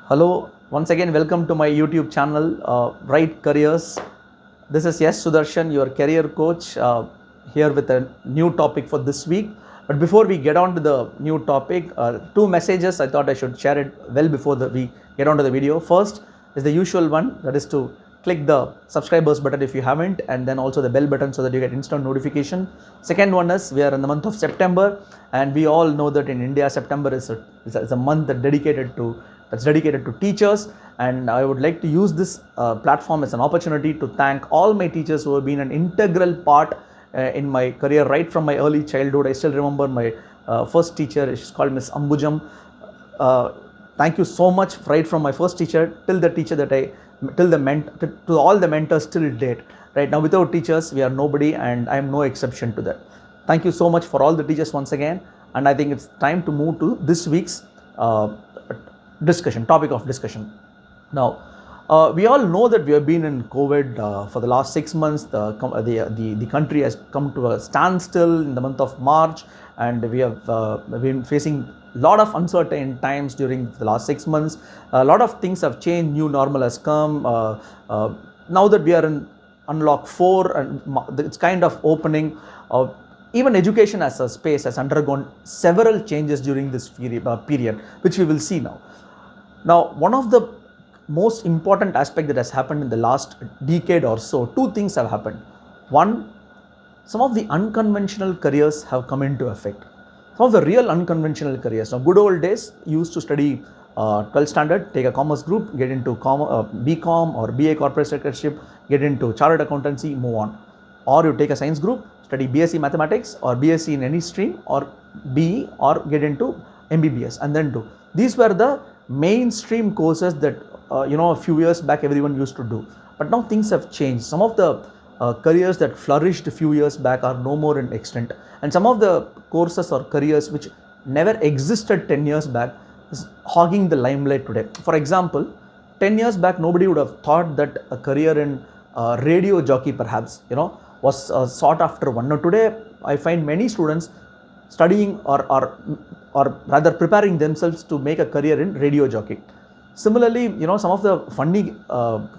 Hello, once again, welcome to my YouTube channel, Bright Careers. This is Yes Sudarshan, your career coach, here with a new topic for this week. But before we get on to the new topic, two messages I thought I should share it well before we get on to the video. First is the usual one, that is to click the subscribers button if you haven't, and then also the bell button so that you get instant notification. Second one is we are in the month of September, and we all know that in India September is a month that's dedicated to teachers, and I would like to use this platform as an opportunity to thank all my teachers who have been an integral part in my career right from my early childhood. I still remember my first teacher. She's called Miss Ambujam. Thank you so much right from my first teacher till the teacher that to all the mentors till date. Right now, without teachers, we are nobody, and I am no exception to that. Thank you so much for all the teachers once again, and I think it's time to move to this week's topic of discussion. Now, we all know that we have been in COVID for the last 6 months. The country has come to a standstill in the month of March, and we have been facing a lot of uncertain times during the last 6 months. A lot of things have changed. New normal has come. Now that we are in unlock 4 and it's kind of opening, even education as a space has undergone several changes during this period, which we will see now. Now, one of the most important aspect that has happened in the last decade or so, two things have happened. One, some of the unconventional careers have come into effect. Some of the real unconventional careers. Now, good old days, you used to study 12th standard, take a commerce group, get into BCom or BA corporate secretaryship, get into chartered accountancy, move on. Or you take a science group, study BSc mathematics or BSc in any stream, or BE, or get into MBBS and then do. These were the mainstream courses that a few years back everyone used to do. But now things have changed. Some of the careers that flourished a few years back are no more in extent, and some of the courses or careers which never existed 10 years back is hogging the limelight today. For example, 10 years back nobody would have thought that a career in radio jockey perhaps was a sought after one. Now today I find many students studying or rather preparing themselves to make a career in radio jockey. Similarly, some of the funny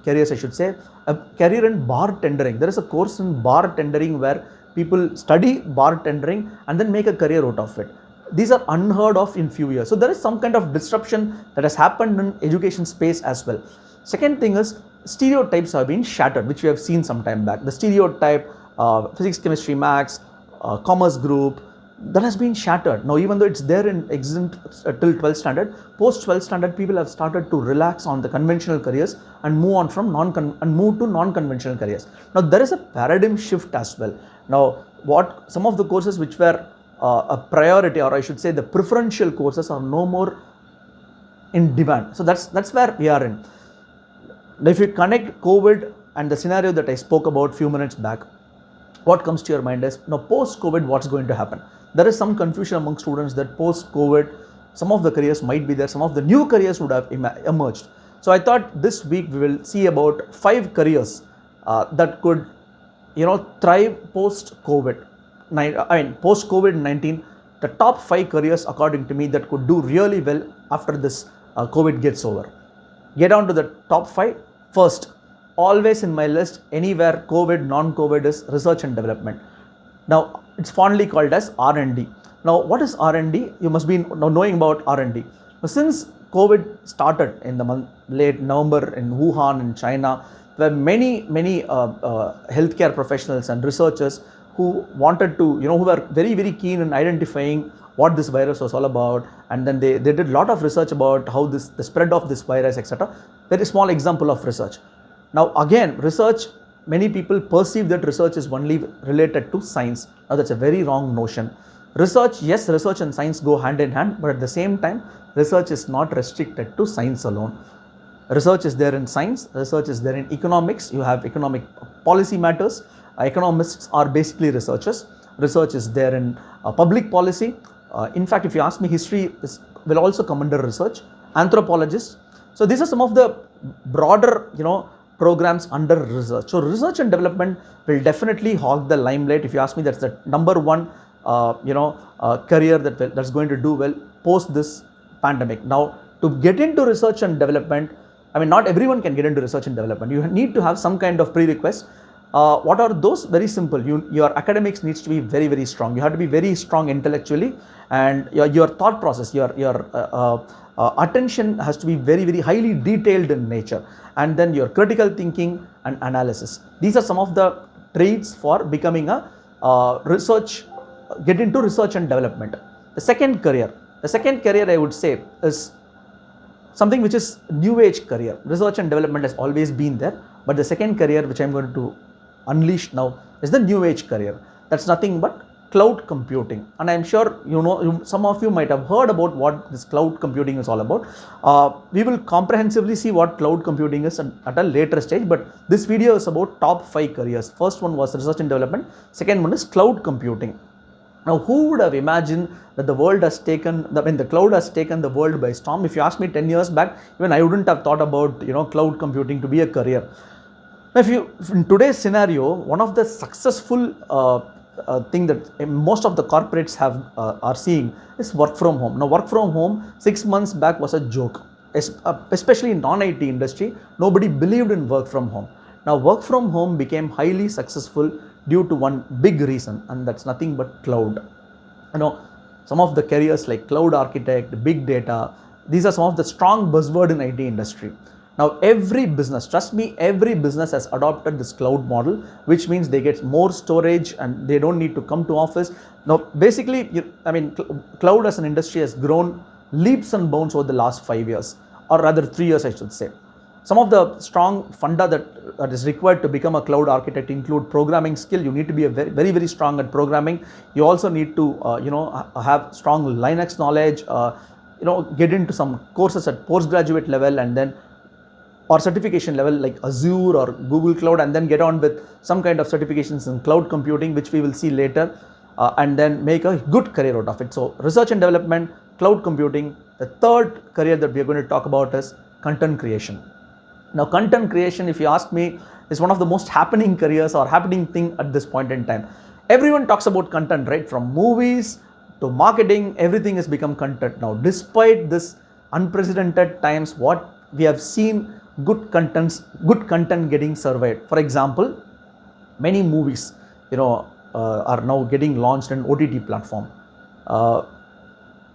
careers, I should say, a career in bartendering. There is a course in bartendering where people study bartendering and then make a career out of it. These are unheard of in few years. So there is some kind of disruption that has happened in education space as well. Second thing is, stereotypes have been shattered, which we have seen some time back. The stereotype, physics, chemistry, maths, commerce group, that has been shattered. Now, even though it's there in existent till 12th standard, post 12th standard, people have started to relax on the conventional careers and move on from move to non-conventional careers. Now, there is a paradigm shift as well. Now, some of the courses which were a priority, or I should say the preferential courses, are no more in demand. So that's where we are in. Now, if you connect COVID and the scenario that I spoke about few minutes back, what comes to your mind is, now post-COVID, what's going to happen? There is some confusion among students that post-COVID, some of the careers might be there, some of the new careers would have emerged. So I thought this week we will see about 5 careers that could, thrive post-COVID. Post-COVID-19, the top 5 careers according to me that could do really well after this COVID gets over. Get on to the top 5. First, always in my list, anywhere COVID, non-COVID, is research and development. Now, it's fondly called as R&D. Now, what is R&D? You must be knowing about R&D. Now, since COVID started in the late November in Wuhan in China, there were many healthcare professionals and researchers who wanted to, who were very, very keen in identifying what this virus was all about, and then they did a lot of research about how the spread of this virus, etc. Very small example of research. Now, again, research, many people perceive that research is only related to science. Now, that's a very wrong notion. Research, yes, research and science go hand in hand, but at the same time, research is not restricted to science alone. Research is there in science, research is there in economics. You have economic policy matters. Economists are basically researchers. Research is there in public policy. In fact, if you ask me, history will also come under research. Anthropologists. So these are some of the broader, programs under research. So research and development will definitely hog the limelight. If you ask me, that's the number one career that's going to do well post this pandemic. Now, To get into research and development, I mean, not everyone can get into research and development. You need to have some kind of prerequisites. What are those? Very simple. Your academics needs to be very, very strong. You have to be very strong intellectually, and your thought process, your attention has to be very, very highly detailed in nature, and then your critical thinking and analysis. These are some of the traits for becoming a get into research and development. The second career I would say is something which is new age career. Research and development has always been there, but the second career which I'm going to unleash now is the new age career. That's nothing but cloud computing, and I'm sure some of you might have heard about what this cloud computing is all about. We will comprehensively see what cloud computing is at a later stage, but this video is about top 5 careers. First one was research and development, second one is cloud computing. Now, who would have imagined that the cloud has taken the world by storm? If you asked me 10 years back, even I wouldn't have thought about cloud computing to be a career. Now, in today's scenario, one of the successful thing that most of the corporates are seeing is work from home. Now, work from home 6 months back was a joke, especially in non-IT industry. Nobody believed in work from home. Now, work from home became highly successful due to one big reason, and that's nothing but cloud. Some of the careers like cloud architect, big data, these are some of the strong buzzword in IT industry. Now, every business, trust me, every business has adopted this cloud model, which means they get more storage and they don't need to come to office. Now, basically, cloud as an industry has grown leaps and bounds over the last 5 years, or rather 3 years, I should say. Some of the strong funda that is required to become a cloud architect include programming skill. You need to be very, very strong at programming. You also need to, have strong Linux knowledge, get into some courses at postgraduate level and then or certification level like Azure or Google Cloud, and then get on with some kind of certifications in cloud computing, which we will see later, and then make a good career out of it. So research and development, cloud computing. The third career that we are going to talk about is content creation. Now, content creation, if you ask me, is one of the most happening careers or happening thing at this point in time. Everyone talks about content, right? From movies to marketing, everything has become content now. Despite this unprecedented times, what we have seen, good content getting surveyed. For example, many movies, are now getting launched on OTT platform.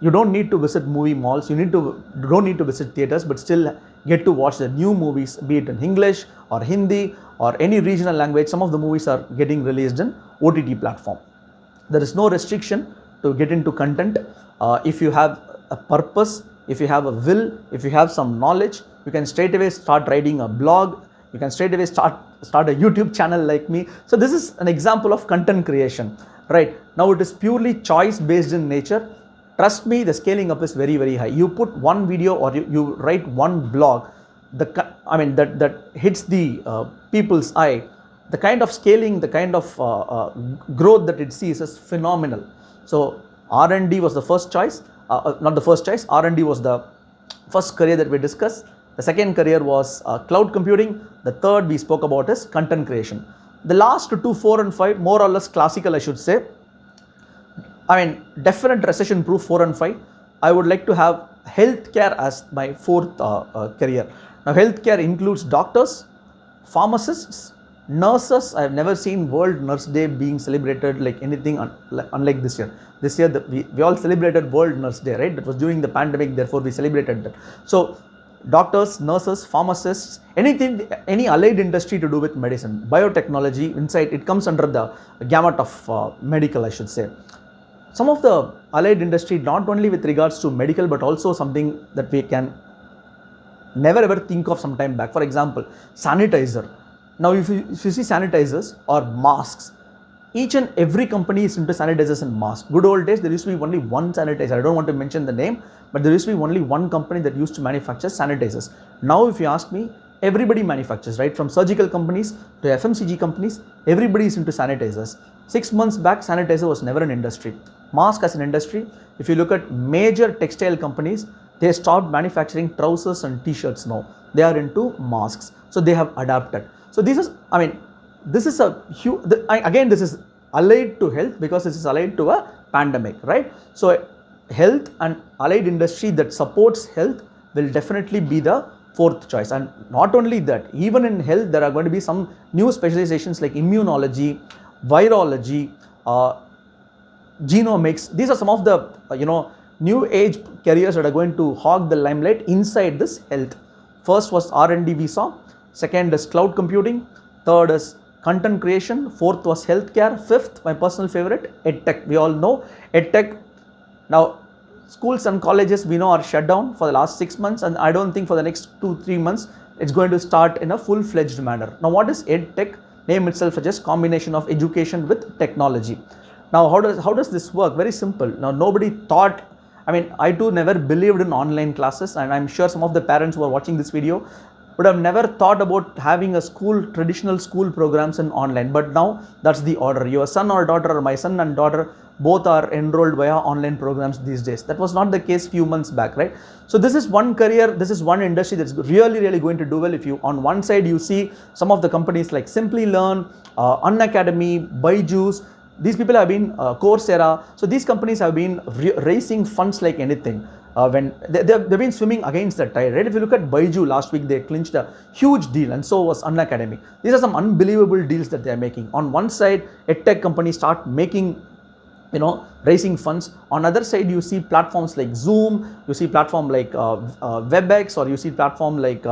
You don't need to visit movie malls. You don't need to visit theaters, but still get to watch the new movies, be it in English or Hindi or any regional language. Some of the movies are getting released in OTT platform. There is no restriction to get into content. If you have a purpose, if you have a will, if you have some knowledge, you can straight away start writing a blog. You can straight away start a YouTube channel like me. So this is an example of content creation, right? Now it is purely choice based in nature. Trust me, the scaling up is very, very high. You put one video or you write one blog, that hits the people's eye. The kind of scaling, the kind of growth that it sees is phenomenal. So R&D was the first choice, not the first choice. R&D was the first career that we discussed. The second career was cloud computing. The third we spoke about is content creation. The last 2, 4 and 5, more or less classical, I should say. Definite recession proof 4 and 5. I would like to have healthcare as my fourth career. Now, healthcare includes doctors, pharmacists, nurses. I have never seen World Nurse Day being celebrated like anything unlike this year. This year, we all celebrated World Nurse Day, right? That was during the pandemic, therefore we celebrated that. So, doctors, nurses, pharmacists, any allied industry to do with medicine, biotechnology, inside, it comes under the gamut of medical, I should say. Some of the allied industry, not only with regards to medical, but also something that we can never ever think of some time back. For example, sanitizer. Now, if you see sanitizers or masks, each and every company is into sanitizers and masks. Good old days, there used to be only one sanitizer. I don't want to mention the name, but there used to be only one company that used to manufacture sanitizers. Now, if you ask me, everybody manufactures, right? From surgical companies to FMCG companies, everybody is into sanitizers. 6 months back, sanitizer was never an industry. Mask as an industry, if you look at major textile companies, they stopped manufacturing trousers and t-shirts now. They are into masks. So they have adapted. So this is, this is a huge, again, this is allied to health because this is allied to a pandemic, right? So health and allied industry that supports health will definitely be the fourth choice. And not only that, even in health, there are going to be some new specializations like immunology, virology, genomics. These are some of the new age careers that are going to hog the limelight inside this health. First was R&D we saw, second is cloud computing, third is content creation, fourth was healthcare, fifth, my personal favorite, edtech. We all know edtech. Now schools and colleges we know are shut down for the last 6 months, and I don't think for the next 2-3 months it's going to start in a full-fledged manner. Now what is edtech? Name itself suggests combination of education with technology. Now how does this work? Very simple. Now nobody thought, I too never believed in online classes, and I'm sure some of the parents who are watching this video would have never thought about having a traditional school programs in online. But now that's the order. Your son or daughter, or my son and daughter, both are enrolled via online programs these days. That was not the case few months back, right? So this is one career, this is one industry that's really going to do well. If you, on one side, you see some of the companies like Simplilearn, Unacademy, Byju's. These people have been Coursera. So these companies have been raising funds like anything. When they've been swimming against the tide, right? If you look at Byju last week, they clinched a huge deal, and so was Unacademy. These are some unbelievable deals that they are making. On one side, edtech companies start making, raising funds. On other side, you see platforms like Zoom, you see platform like WebEx, or you see platform like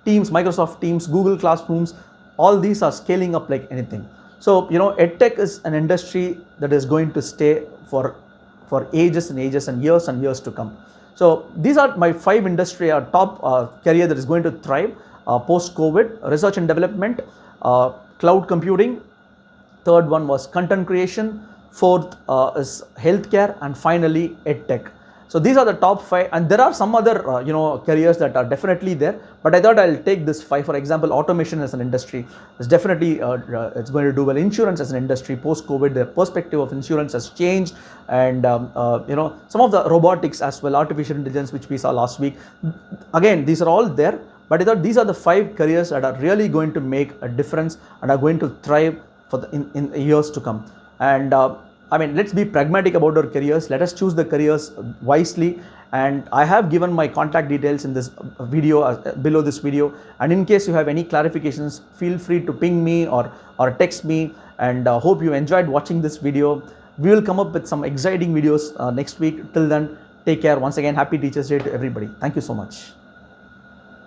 Teams, Microsoft Teams, Google Classrooms. All these are scaling up like anything. So edtech is an industry that is going to stay for ages and ages and years to come. So these are my 5 industry top career that is going to thrive post-COVID: research and development, cloud computing. Third one was content creation. Fourth is healthcare, and finally edtech. So these are the top 5, and there are some other careers that are definitely there, but I thought I'll take this 5. For example, automation as an industry is definitely it's going to do well. Insurance as an industry post-COVID, the perspective of insurance has changed, and some of the robotics as well, artificial intelligence, which we saw last week. Again, these are all there, but I thought these are the 5 careers that are really going to make a difference and are going to thrive for in years to come. And let's be pragmatic about our careers. Let us choose the careers wisely. And I have given my contact details in this video, below this video. And in case you have any clarifications, feel free to ping me or text me. And hope you enjoyed watching this video. We will come up with some exciting videos next week. Till then, take care. Once again, happy Teachers Day to everybody. Thank you so much.